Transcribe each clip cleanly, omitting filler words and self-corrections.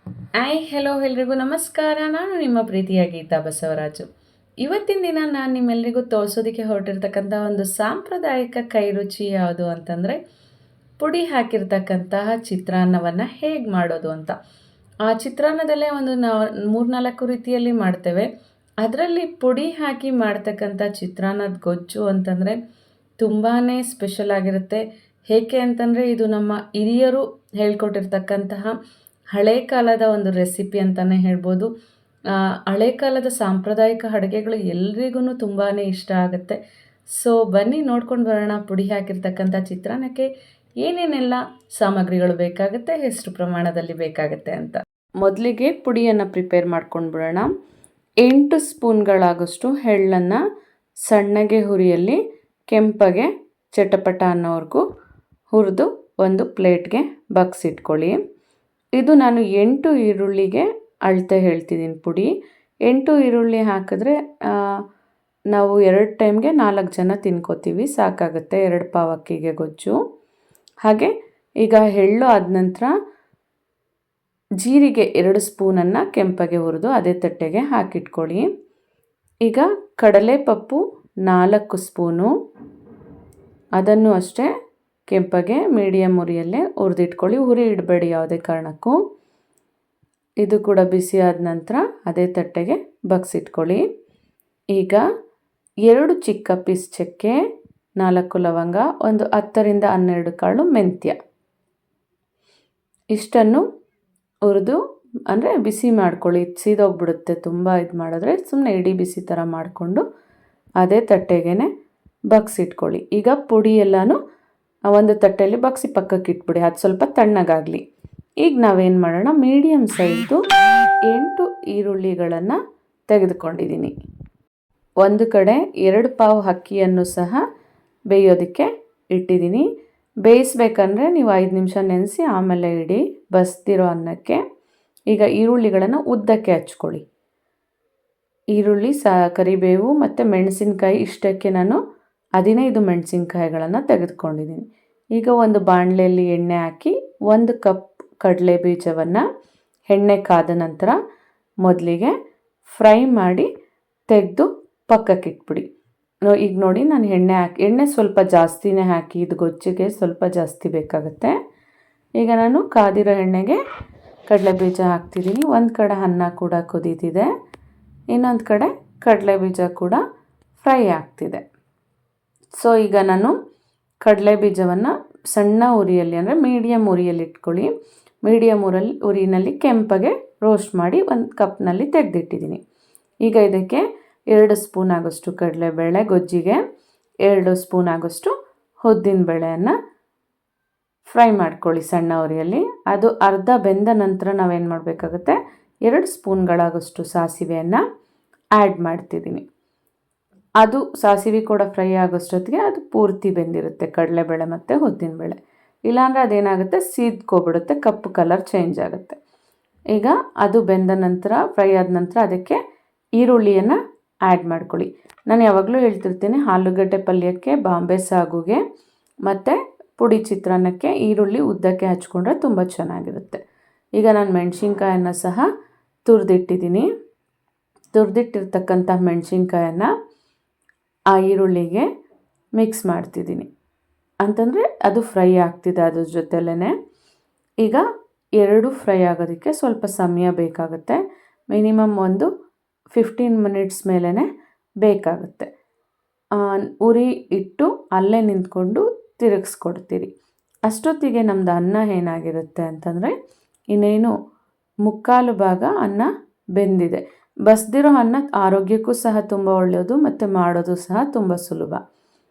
Hello ಎಲ್ರಿಗೂ ನಮಸ್ಕಾರ. ನಾನು ನಿಮ್ಮ ಪ್ರೀತಿಯ ಗೀತಾ ಬಸವರಾಜು. ಇವತ್ತಿನ ದಿನ ನಾನು ನಿಮ್ಮೆಲ್ಲರಿಗೂ ತೋರಿಸೋದಕ್ಕೆ ಹೊರಟಿರ್ತಕ್ಕಂಥ ಒಂದು ಸಾಂಪ್ರದಾಯಿಕ ಕೈರುಚಿ ಯಾವುದು ಅಂತಂದರೆ, ಪುಡಿ ಹಾಕಿರ್ತಕ್ಕಂತಹ ಚಿತ್ರಾನ್ನವನ್ನು ಹೇಗೆ ಮಾಡೋದು ಅಂತ. ಆ ಚಿತ್ರಾನ್ನದಲ್ಲೇ ಒಂದು 3-4 ರೀತಿಯಲ್ಲಿ ಮಾಡ್ತೇವೆ. ಅದರಲ್ಲಿ ಪುಡಿ ಹಾಕಿ ಮಾಡ್ತಕ್ಕಂಥ ಚಿತ್ರಾನ್ನದ ಗೊಜ್ಜು ಅಂತಂದರೆ ತುಂಬಾ ಸ್ಪೆಷಲ್ ಆಗಿರುತ್ತೆ. ಏಕೆ ಅಂತಂದರೆ ಇದು ನಮ್ಮ ಹಿರಿಯರು ಹೇಳ್ಕೊಟ್ಟಿರ್ತಕ್ಕಂತಹ ಹಳೆ ಕಾಲದ ಒಂದು ರೆಸಿಪಿ ಅಂತಲೇ ಹೇಳ್ಬೋದು. ಹಳೆ ಕಾಲದ ಸಾಂಪ್ರದಾಯಿಕ ಅಡುಗೆಗಳು ಎಲ್ರಿಗೂ ತುಂಬಾ ಇಷ್ಟ ಆಗುತ್ತೆ. ಸೊ ಬನ್ನಿ ನೋಡ್ಕೊಂಡು ಬರೋಣ ಪುಡಿ ಹಾಕಿರ್ತಕ್ಕಂಥ ಚಿತ್ರಾನ್ನಕ್ಕೆ ಏನೇನೆಲ್ಲ ಸಾಮಗ್ರಿಗಳು ಬೇಕಾಗುತ್ತೆ, ಎಷ್ಟು ಪ್ರಮಾಣದಲ್ಲಿ ಬೇಕಾಗುತ್ತೆ ಅಂತ. ಮೊದಲಿಗೆ ಪುಡಿಯನ್ನು ಪ್ರಿಪೇರ್ ಮಾಡ್ಕೊಂಡು ಬಿಡೋಣ. 8 ಸ್ಪೂನ್ಗಳಾಗೋಷ್ಟು ಎಳ್ಳನ್ನು ಸಣ್ಣಗೆ ಹುರಿಯಲ್ಲಿ ಕೆಂಪಗೆ ಚಟಪಟ ಅನ್ನೋವರೆಗೂ ಹುರಿದು ಒಂದು ಪ್ಲೇಟ್ಗೆ ಬಗ್ಸಿಟ್ಕೊಳ್ಳಿ. ಇದು ನಾನು 8 ಈರುಳ್ಳಿಗೆ ಅಳತೆ ಹೇಳ್ತಿದ್ದೀನಿ ಪುಡಿ. 8 ಈರುಳ್ಳಿ ಹಾಕಿದ್ರೆ ನಾವು 2 ಟೈಮ್ಗೆ 4 ಜನ ತಿನ್ಕೋತೀವಿ, ಸಾಕಾಗುತ್ತೆ 2 ಪಾವ್ ಅಕ್ಕಿಗೆ ಗೊಜ್ಜು. ಹಾಗೆ ಈಗ ಎಳ್ಳು ಆದ ನಂತರ ಜೀರಿಗೆ 2 ಸ್ಪೂನನ್ನು ಕೆಂಪಗೆ ಹುರಿದು ಅದೇ ತಟ್ಟೆಗೆ ಹಾಕಿಟ್ಕೊಳ್ಳಿ. ಈಗ ಕಡಲೆಪಪ್ಪು 4 ಸ್ಪೂನು, ಅದನ್ನು ಅಷ್ಟೇ ಕೆಂಪಗೆ ಮೀಡಿಯಮ್ ಉರಿಯಲ್ಲೇ ಹುರಿದಿಟ್ಕೊಳ್ಳಿ. ಉರಿ ಇಡಬೇಡಿ ಯಾವುದೇ ಕಾರಣಕ್ಕೂ. ಇದು ಕೂಡ ಬಿಸಿ ಆದ ನಂತರ ಅದೇ ತಟ್ಟೆಗೆ ಬಗ್ಸಿಟ್ಕೊಳ್ಳಿ. ಈಗ 2 ಚಿಕ್ಕ ಪೀಸ್ ಚಕ್ಕೆ, 4 ಲವಂಗ, ಒಂದು 10-12 ಕಾಳು ಮೆಂತ್ಯ, ಇಷ್ಟನ್ನು ಹುರಿದು ಅಂದರೆ ಬಿಸಿ ಮಾಡ್ಕೊಳ್ಳಿ. ಸೀದೋಗ್ಬಿಡುತ್ತೆ ತುಂಬ ಇದು ಮಾಡಿದ್ರೆ. ಸುಮ್ಮನೆ ಇಡೀ ಬಿಸಿ ಥರ ಮಾಡಿಕೊಂಡು ಅದೇ ತಟ್ಟೆಗೆ ಬಗ್ಸಿಟ್ಕೊಳ್ಳಿ. ಈಗ ಪುಡಿ ಎಲ್ಲನೂ ಒಂದು ತಟ್ಟೆಯಲ್ಲಿ ಬಗ್ಸಿ ಪಕ್ಕಕ್ಕೆ ಇಟ್ಬಿಡಿ, ಅದು ಸ್ವಲ್ಪ ತಣ್ಣಗಾಗಲಿ. ಈಗ ನಾವೇನು ಮಾಡೋಣ, ಮೀಡಿಯಮ್ ಸೈಜ್ದು 8 ಈರುಳ್ಳಿಗಳನ್ನು ತೆಗೆದುಕೊಂಡಿದ್ದೀನಿ. ಒಂದು ಕಡೆ 2 ಪಾವ್ ಅಕ್ಕಿಯನ್ನು ಸಹ ಬೇಯೋದಕ್ಕೆ ಇಟ್ಟಿದ್ದೀನಿ. ಬೇಯಿಸ್ಬೇಕಂದ್ರೆ ನೀವು 5 ನಿಮಿಷ ನೆನೆಸಿ ಆಮೇಲೆ ಇಡಿ ಬಸ್ದಿರೋ ಅನ್ನಕ್ಕೆ. ಈಗ ಈರುಳ್ಳಿಗಳನ್ನು ಉದ್ದಕ್ಕೆ ಹಚ್ಕೊಳ್ಳಿ. ಈರುಳ್ಳಿ ಕರಿಬೇವು ಮತ್ತು ಮೆಣಸಿನ್ಕಾಯಿ, ಇಷ್ಟಕ್ಕೆ ನಾನು 15 ಮೆಣಸಿನ್ಕಾಯಿಗಳನ್ನು ತೆಗೆದುಕೊಂಡಿದ್ದೀನಿ. ಈಗ ಒಂದು ಬಾಣಲೆಯಲ್ಲಿ ಎಣ್ಣೆ ಹಾಕಿ 1 ಕಪ್ ಕಡಲೆ ಬೀಜವನ್ನು ಎಣ್ಣೆ ಕಾದ ನಂತರ ಮೊದಲಿಗೆ ಫ್ರೈ ಮಾಡಿ ತೆಗೆದು ಪಕ್ಕಕ್ಕೆ ಇಟ್ಬಿಡಿ. ಈಗ ನೋಡಿ ನಾನು ಎಣ್ಣೆ ಸ್ವಲ್ಪ ಜಾಸ್ತಿನೇ ಹಾಕಿ, ಇದು ಗೊಜ್ಜಿಗೆ ಸ್ವಲ್ಪ ಜಾಸ್ತಿ ಬೇಕಾಗುತ್ತೆ. ಈಗ ನಾನು ಕಾದಿರೋ ಎಣ್ಣೆಗೆ ಕಡಲೆ ಬೀಜ ಹಾಕ್ತಿದ್ದೀನಿ. ಒಂದು ಕಡೆ ಅನ್ನ ಕೂಡ ಕುದೀತಿದೆ, ಇನ್ನೊಂದು ಕಡೆ ಕಡಲೆ ಬೀಜ ಕೂಡ ಫ್ರೈ ಆಗ್ತಿದೆ. ಸೊ ಈಗ ನಾನು ಕಡಲೆ ಬೀಜವನ್ನು ಸಣ್ಣ ಉರಿಯಲ್ಲಿ ಅಂದರೆ ಮೀಡಿಯಮ್ ಉರಿಯಲ್ಲಿ ಇಟ್ಕೊಳ್ಳಿ. ಮೀಡಿಯಮ್ ಉರಿನಲ್ಲಿ ಕೆಂಪಗೆ ರೋಸ್ಟ್ ಮಾಡಿ ಒಂದು ಕಪ್ನಲ್ಲಿ ತೆಗೆದಿಟ್ಟಿದ್ದೀನಿ. ಈಗ ಇದಕ್ಕೆ 2 ಸ್ಪೂನ್ ಆಗೋಷ್ಟು ಕಡಲೆಬೇಳೆ, ಗೊಜ್ಜಿಗೆ 2 ಸ್ಪೂನ್ ಆಗೋಷ್ಟು ಉದ್ದಿನ ಬೇಳೆಯನ್ನು ಫ್ರೈ ಮಾಡ್ಕೊಳ್ಳಿ ಸಣ್ಣ ಉರಿಯಲ್ಲಿ. ಅದು ಅರ್ಧ ಬೆಂದ ನಂತರ ನಾವೇನು ಮಾಡಬೇಕಾಗುತ್ತೆ, 2 ಸ್ಪೂನ್ಗಳಾಗೋಷ್ಟು ಸಾಸಿವೆಯನ್ನು ಆ್ಯಡ್ ಮಾಡ್ತಿದ್ದೀನಿ. ಅದು ಸಾಸಿವೆ ಕೂಡ ಫ್ರೈ ಆಗೋಷ್ಟೊತ್ತಿಗೆ ಅದು ಪೂರ್ತಿ ಬೆಂದಿರುತ್ತೆ ಕಡಲೆಬೇಳೆ ಮತ್ತು ಉದ್ದಿನಬೇಳೆ. ಇಲ್ಲಾಂದರೆ ಅದೇನಾಗುತ್ತೆ, ಸೀದ್ಕೊಬಿಡುತ್ತೆ, ಕಪ್ಪು ಕಲರ್ ಚೇಂಜ್ ಆಗುತ್ತೆ. ಈಗ ಅದು ಬೆಂದ ನಂತರ, ಫ್ರೈ ಆದ ನಂತರ ಅದಕ್ಕೆ ಈರುಳ್ಳಿಯನ್ನು ಆ್ಯಡ್ ಮಾಡ್ಕೊಳ್ಳಿ. ನಾನು ಯಾವಾಗಲೂ ಹೇಳ್ತಿರ್ತೀನಿ, ಆಲೂಗಡ್ಡೆ ಪಲ್ಯಕ್ಕೆ, ಬಾಂಬೆ ಸಾಗುಗೆ ಮತ್ತು ಪುಡಿ ಚಿತ್ರಾನ್ನಕ್ಕೆ ಈರುಳ್ಳಿ ಉದ್ದಕ್ಕೆ ಹಚ್ಕೊಂಡ್ರೆ ತುಂಬ ಚೆನ್ನಾಗಿರುತ್ತೆ. ಈಗ ನಾನು ಮೆಣಸಿನ್ಕಾಯನ್ನು ಸಹ ತುರಿದಿಟ್ಟಿದ್ದೀನಿ. ತುರಿದಿಟ್ಟಿರ್ತಕ್ಕಂಥ ಮೆಣಸಿನ್ಕಾಯನ್ನು ಆ ಈರುಳ್ಳಿಗೆ ಮಿಕ್ಸ್ ಮಾಡ್ತಿದ್ದೀನಿ, ಅಂತಂದರೆ ಅದು ಫ್ರೈ ಆಗ್ತಿದೆ ಅದ್ರ ಜೊತೆಲೇ. ಈಗ 2 ಫ್ರೈ ಆಗೋದಕ್ಕೆ ಸ್ವಲ್ಪ ಸಮಯ ಬೇಕಾಗುತ್ತೆ, ಮಿನಿಮಮ್ ಒಂದು 15 ಮಿನಿಟ್ಸ್ ಮೇಲೇ ಬೇಕಾಗುತ್ತೆ. ಉರಿ ಇಟ್ಟು ಅಲ್ಲೇ ನಿಂತ್ಕೊಂಡು ತಿರುಗಿಸ್ಕೊಡ್ತೀರಿ. ಅಷ್ಟೊತ್ತಿಗೆ ನಮ್ಮದು ಅನ್ನ ಏನಾಗಿರುತ್ತೆ ಅಂತಂದರೆ, ಇನ್ನೇನು 3/4 ಭಾಗ ಅನ್ನ ಬೆಂದಿದೆ. ಬಸ್ದಿರೋ ಅನ್ನ ಆರೋಗ್ಯಕ್ಕೂ ಸಹ ತುಂಬ ಒಳ್ಳೆಯದು ಮತ್ತು ಮಾಡೋದು ಸಹ ತುಂಬ ಸುಲಭ.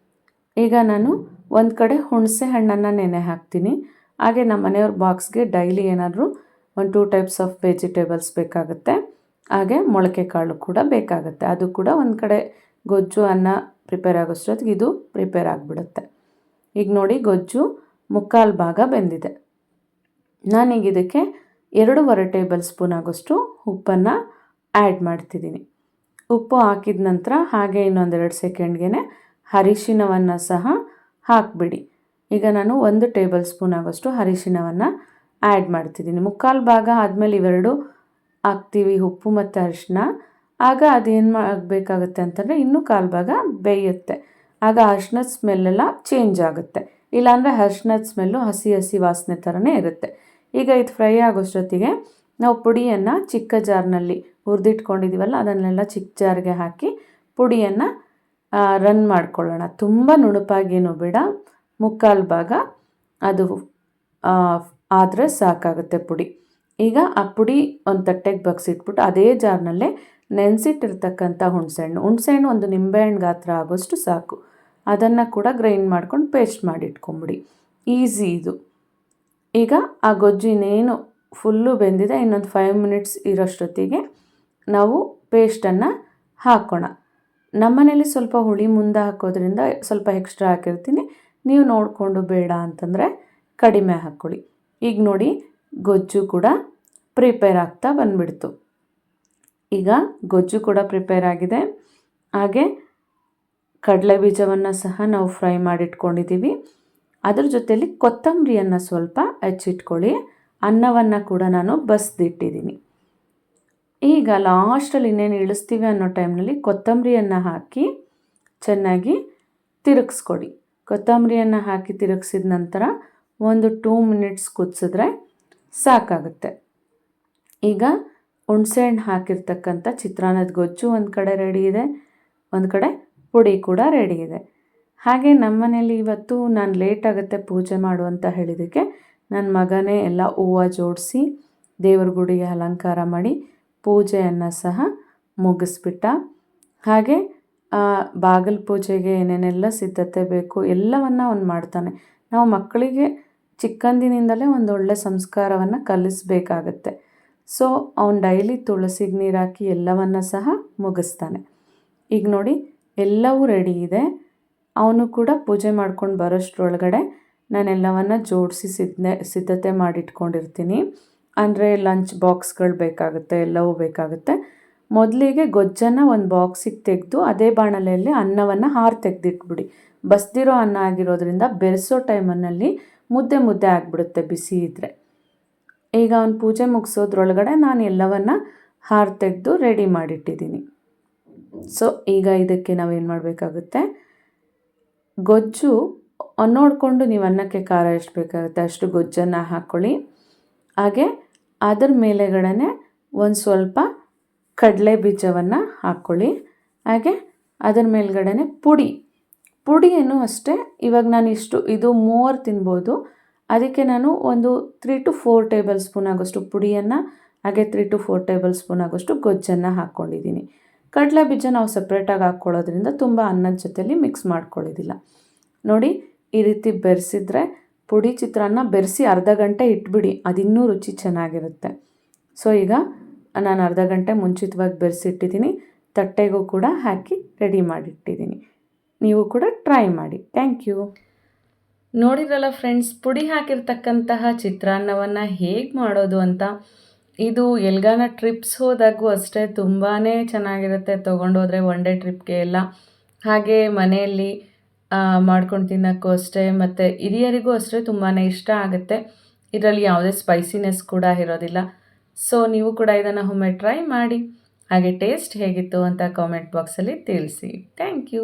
ಈಗ ನಾನು ಒಂದು ಕಡೆ ಹುಣಸೆ ಹಣ್ಣನ್ನು ನೆನೆ ಹಾಕ್ತೀನಿ. ಹಾಗೆ ನಮ್ಮ ಮನೆಯವ್ರ ಬಾಕ್ಸ್ಗೆ ಡೈಲಿ ಏನಾದರೂ 1-2 ಟೈಪ್ಸ್ ಆಫ್ ವೆಜಿಟೇಬಲ್ಸ್ ಬೇಕಾಗುತ್ತೆ. ಹಾಗೆ ಮೊಳಕೆ ಕಾಳು ಕೂಡ ಬೇಕಾಗುತ್ತೆ. ಅದು ಕೂಡ ಒಂದು ಕಡೆ ಗೊಜ್ಜು ಅನ್ನ ಪ್ರಿಪೇರ್ ಆಗೋಷ್ಟೊತ್ತಿಗೆ ಇದು ಪ್ರಿಪೇರ್ ಆಗಿಬಿಡುತ್ತೆ. ಈಗ ನೋಡಿ ಗೊಜ್ಜು 3/4 ಭಾಗ ಬೆಂದಿದೆ. ನಾನೀಗ ಇದಕ್ಕೆ 2.5 ಟೇಬಲ್ ಸ್ಪೂನ್ ಆಗೋಷ್ಟು ಉಪ್ಪನ್ನು ಆ್ಯಡ್ ಮಾಡ್ತಿದ್ದೀನಿ. ಉಪ್ಪು ಹಾಕಿದ ನಂತರ ಹಾಗೆ ಇನ್ನೊಂದು 2 ಸೆಕೆಂಡ್ಗೆ ಅರಿಶಿನವನ್ನು ಸಹ ಹಾಕಿಬಿಡಿ. ಈಗ ನಾನು 1 ಟೇಬಲ್ ಸ್ಪೂನ್ ಆಗೋಷ್ಟು ಅರಿಶಿನವನ್ನು ಆ್ಯಡ್ ಮಾಡ್ತಿದ್ದೀನಿ. ಮುಕ್ಕಾಲು ಭಾಗ ಆದಮೇಲೆ ಇವೆರಡು ಹಾಕ್ತೀವಿ, ಉಪ್ಪು ಮತ್ತು ಅರಿಶಿನ. ಆಗ ಅದೇನು ಆಗಬೇಕಾಗುತ್ತೆ ಅಂತಂದರೆ ಇನ್ನೂ ಕಾಲು ಭಾಗ ಬೇಯುತ್ತೆ. ಆಗ ಅರಿಶಿನದ ಸ್ಮೆಲ್ಲೆಲ್ಲ ಚೇಂಜ್ ಆಗುತ್ತೆ. ಇಲ್ಲಾಂದರೆ ಅರಿಶಿನದ ಸ್ಮೆಲ್ಲು ಹಸಿ ಹಸಿ ವಾಸನೆ ಥರನೇ ಇರುತ್ತೆ. ಈಗ ಇದು ಫ್ರೈ ಆಗೋಷ್ಟೊತ್ತಿಗೆ ನಾವು ಪುಡಿಯನ್ನು ಚಿಕ್ಕ ಜಾರ್ನಲ್ಲಿ ಹುರಿದಿಟ್ಕೊಂಡಿದ್ದೀವಲ್ಲ, ಅದನ್ನೆಲ್ಲ ಚಿಕ್ಕ ಜಾರ್ಗೆ ಹಾಕಿ ಪುಡಿಯನ್ನು ರನ್ ಮಾಡ್ಕೊಳ್ಳೋಣ. ತುಂಬ ನುಣುಪಾಗೇನು ಬೇಡ, ಮುಕ್ಕಾಲು ಭಾಗ ಅದು ಆದರೆ ಸಾಕಾಗುತ್ತೆ ಪುಡಿ. ಈಗ ಆ ಪುಡಿ ಒಂದು ತಟ್ಟೆಗೆ ಬಗ್ಸಿಟ್ಬಿಟ್ಟು ಅದೇ ಜಾರ್ನಲ್ಲೇ ನೆನೆಸಿಟ್ಟಿರ್ತಕ್ಕಂಥ ಹುಣಸೆಹಣ್ಣು ಒಂದು ನಿಂಬೆಹಣ್ಣು ಗಾತ್ರ ಆಗೋಷ್ಟು ಸಾಕು, ಅದನ್ನು ಕೂಡ ಗ್ರೈಂಡ್ ಮಾಡ್ಕೊಂಡು ಪೇಸ್ಟ್ ಮಾಡಿಟ್ಕೊಂಬಿಡಿ. ಈಸಿ ಇದು. ಈಗ ಆ ಗೊಜ್ಜು ಇನ್ನೇನು ಫುಲ್ಲು ಬೆಂದಿದೆ, ಇನ್ನೊಂದು 5 ಮಿನಿಟ್ಸ್ ಇರೋಷ್ಟೊತ್ತಿಗೆ ನಾವು ಪೇಸ್ಟನ್ನು ಹಾಕೋಣ. ನಮ್ಮನೇಲಿ ಸ್ವಲ್ಪ ಹುಳಿ ಮುಂದೆ ಹಾಕೋದ್ರಿಂದ ಸ್ವಲ್ಪ ಎಕ್ಸ್ಟ್ರಾ ಹಾಕಿರ್ತೀನಿ, ನೀವು ನೋಡಿಕೊಂಡು ಬೇಡ ಅಂತಂದರೆ ಕಡಿಮೆ ಹಾಕ್ಕೊಳ್ಳಿ. ಈಗ ನೋಡಿ ಗೊಜ್ಜು ಕೂಡ ಪ್ರಿಪೇರ್ ಆಗ್ತಾ ಬಂದುಬಿಡ್ತು. ಈಗ ಗೊಜ್ಜು ಕೂಡ ಪ್ರಿಪೇರ್ ಆಗಿದೆ. ಹಾಗೆ ಕಡಲೆ ಬೀಜವನ್ನು ಸಹ ನಾವು ಫ್ರೈ ಮಾಡಿಟ್ಕೊಂಡಿದ್ದೀವಿ. ಅದ್ರ ಜೊತೆಯಲ್ಲಿ ಕೊತ್ತಂಬರಿಯನ್ನು ಸ್ವಲ್ಪ ಹೆಚ್ಚಿಟ್ಕೊಳ್ಳಿ. ಅನ್ನವನ್ನು ಕೂಡ ನಾನು ಬಸ್ದಿಟ್ಟಿದ್ದೀನಿ. ಈಗ ಲಾಸ್ಟಲ್ಲಿ ಇನ್ನೇನು ಇಳಿಸ್ತೀವಿ ಅನ್ನೋ ಟೈಮ್ನಲ್ಲಿ ಕೊತ್ತಂಬರಿಯನ್ನು ಹಾಕಿ ಚೆನ್ನಾಗಿ ತಿರುಗಿಸ್ಕೊಡಿ. ಕೊತ್ತಂಬರಿಯನ್ನು ಹಾಕಿ ತಿರುಗಿಸಿದ ನಂತರ ಒಂದು 2 ಮಿನಿಟ್ಸ್ ಕುದಿಸಿದ್ರೆ ಸಾಕಾಗುತ್ತೆ. ಈಗ ಹುಣಸೆಹಣ್ಣು ಹಾಕಿರ್ತಕ್ಕಂಥ ಚಿತ್ರಾನ್ನದ ಗೊಜ್ಜು ಒಂದು ಕಡೆ ರೆಡಿ ಇದೆ, ಒಂದು ಕಡೆ ಪುಡಿ ಕೂಡ ರೆಡಿ ಇದೆ. ಹಾಗೆ ನಮ್ಮನೇಲಿ ಇವತ್ತು ನಾನು ಲೇಟ್ ಆಗುತ್ತೆ ಪೂಜೆ ಮಾಡು ಅಂತ ಹೇಳಿದ್ದಕ್ಕೆ ನನ್ನ ಮಗನೇ ಎಲ್ಲ ಹೂವು ಜೋಡಿಸಿ ದೇವ್ರ ಗುಡಿಗೆ ಅಲಂಕಾರ ಮಾಡಿ ಪೂಜೆಯನ್ನು ಸಹ ಮುಗಿಸ್ಬಿಟ್ಟ. ಹಾಗೆ ಬಾಗಿಲು ಪೂಜೆಗೆ ಏನೇನೆಲ್ಲ ಸಿದ್ಧತೆ ಬೇಕು ಎಲ್ಲವನ್ನು ಅವನು ಮಾಡ್ತಾನೆ. ನಾವು ಮಕ್ಕಳಿಗೆ ಚಿಕ್ಕಂದಿನಿಂದಲೇ ಒಂದು ಒಳ್ಳೆ ಸಂಸ್ಕಾರವನ್ನು ಕಲಿಸ್ಬೇಕಾಗತ್ತೆ. ಸೊ ಅವನು ಡೈಲಿ ತುಳಸಿಗೆ ನೀರು ಹಾಕಿ ಎಲ್ಲವನ್ನು ಸಹ ಮುಗಿಸ್ತಾನೆ. ಈಗ ನೋಡಿ ಎಲ್ಲವೂ ರೆಡಿ ಇದೆ. ಅವನು ಕೂಡ ಪೂಜೆ ಮಾಡ್ಕೊಂಡು ಬರೋಷ್ಟ್ರೊಳಗಡೆ ನಾನೆಲ್ಲವನ್ನು ಜೋಡಿಸಿ ಸಿದ್ಧತೆ ಮಾಡಿಟ್ಕೊಂಡಿರ್ತೀನಿ. ಅಂದರೆ ಲಂಚ್ ಬಾಕ್ಸ್ಗಳು ಬೇಕಾಗುತ್ತೆ, ಎಲ್ಲವೂ ಬೇಕಾಗುತ್ತೆ. ಮೊದಲಿಗೆ ಗೊಜ್ಜನ್ನು ಒಂದು ಬಾಕ್ಸಿಗೆ ತೆಗೆದು ಅದೇ ಬಾಣಲೆಯಲ್ಲಿ ಅನ್ನವನ್ನು ತೆಗೆದಿಟ್ಬಿಡಿ. ಬಸ್ದಿರೋ ಅನ್ನ ಆಗಿರೋದ್ರಿಂದ ಬೆರೆಸೋ ಟೈಮಲ್ಲಿ ಮುದ್ದೆ ಆಗಿಬಿಡುತ್ತೆ ಬಿಸಿ ಇದ್ದರೆ. ಈಗ ಅವನು ಪೂಜೆ ಮುಗಿಸೋದ್ರೊಳಗಡೆ ನಾನು ಎಲ್ಲವನ್ನು ತೆಗೆದು ರೆಡಿ ಮಾಡಿಟ್ಟಿದ್ದೀನಿ. ಸೊ ಈಗ ಇದಕ್ಕೆ ನಾವೇನು ಮಾಡಬೇಕಾಗುತ್ತೆ, ಗೊಜ್ಜು ನೋಡಿಕೊಂಡು ನೀವು ಅನ್ನಕ್ಕೆ ಖಾರ ಎಷ್ಟು ಬೇಕಾಗುತ್ತೆ ಅಷ್ಟು ಗೊಜ್ಜನ್ನು ಹಾಕ್ಕೊಳ್ಳಿ. ಹಾಗೆ ಅದರ ಮೇಲೆಗಡೆ ಒಂದು ಸ್ವಲ್ಪ ಕಡಲೆ ಬೀಜವನ್ನು ಹಾಕ್ಕೊಳ್ಳಿ. ಹಾಗೆ ಅದರ ಮೇಲ್ಗಡೆ ಪುಡಿಯನ್ನು ಅಷ್ಟೇ. ಇವಾಗ ನಾನು ಇದು 3 ತಿನ್ಬೋದು, ಅದಕ್ಕೆ ನಾನು ಒಂದು 3 to 4 ಟೇಬಲ್ ಸ್ಪೂನ್ ಆಗೋಷ್ಟು ಪುಡಿಯನ್ನು ಹಾಗೆ 3 to 4 ಟೇಬಲ್ ಸ್ಪೂನ್ ಆಗೋಷ್ಟು ಗೊಜ್ಜನ್ನು ಹಾಕ್ಕೊಂಡಿದ್ದೀನಿ. ಕಡಲೆ ಬೀಜ ನಾವು ಸಪ್ರೇಟಾಗಿ ಹಾಕ್ಕೊಳ್ಳೋದ್ರಿಂದ ತುಂಬ ಅನ್ನದ ಜೊತೆಲಿ ಮಿಕ್ಸ್ ಮಾಡ್ಕೊಳ್ಳೋದಿಲ್ಲ. ನೋಡಿ ಈ ರೀತಿ ಬೆರೆಸಿದ್ರೆ ಪುಡಿ ಚಿತ್ರಾನ್ನ ಬೆರೆಸಿ ಅರ್ಧ ಗಂಟೆ ಇಟ್ಬಿಡಿ, ಅದಿನ್ನೂ ರುಚಿ ಚೆನ್ನಾಗಿರುತ್ತೆ. ಸೊ ಈಗ ನಾನು ಅರ್ಧ ಗಂಟೆ ಮುಂಚಿತವಾಗಿ ಬೆರೆಸಿಟ್ಟಿದ್ದೀನಿ. ತಟ್ಟೆಗೂ ಕೂಡ ಹಾಕಿ ರೆಡಿ ಮಾಡಿಟ್ಟಿದ್ದೀನಿ. ನೀವು ಕೂಡ ಟ್ರೈ ಮಾಡಿ. Thank you. ನೋಡಿದ್ರಲ್ಲ ಫ್ರೆಂಡ್ಸ್, ಪುಡಿ ಹಾಕಿರ್ತಕ್ಕಂತಹ ಚಿತ್ರಾನ್ನವನ್ನು ಹೇಗೆ ಮಾಡೋದು ಅಂತ. ಇದು ಎಲ್ಗಾನ ಟ್ರಿಪ್ಸ್ ಹೋದಾಗೂ ಅಷ್ಟೇ ತುಂಬಾ ಚೆನ್ನಾಗಿರುತ್ತೆ. ತೊಗೊಂಡೋದ್ರೆ ಒನ್ ಡೇ ಟ್ರಿಪ್ಗೆ ಎಲ್ಲ, ಹಾಗೆ ಮನೆಯಲ್ಲಿ ಮಾಡ್ಕೊಂಡು ತಿನ್ನೋಕ್ಕೂ ಅಷ್ಟೇ, ಮತ್ತು ಹಿರಿಯರಿಗೂ ಅಷ್ಟೇ ತುಂಬಾ ಇಷ್ಟ ಆಗುತ್ತೆ. ಇದರಲ್ಲಿ ಯಾವುದೇ ಸ್ಪೈಸಿನೆಸ್ ಕೂಡ ಇರೋದಿಲ್ಲ. ಸೊ ನೀವು ಕೂಡ ಇದನ್ನು ಒಮ್ಮೆ ಟ್ರೈ ಮಾಡಿ. ಹಾಗೆ ಟೇಸ್ಟ್ ಹೇಗಿತ್ತು ಅಂತ ಕಾಮೆಂಟ್ ಬಾಕ್ಸಲ್ಲಿ ತಿಳಿಸಿ. Thank you.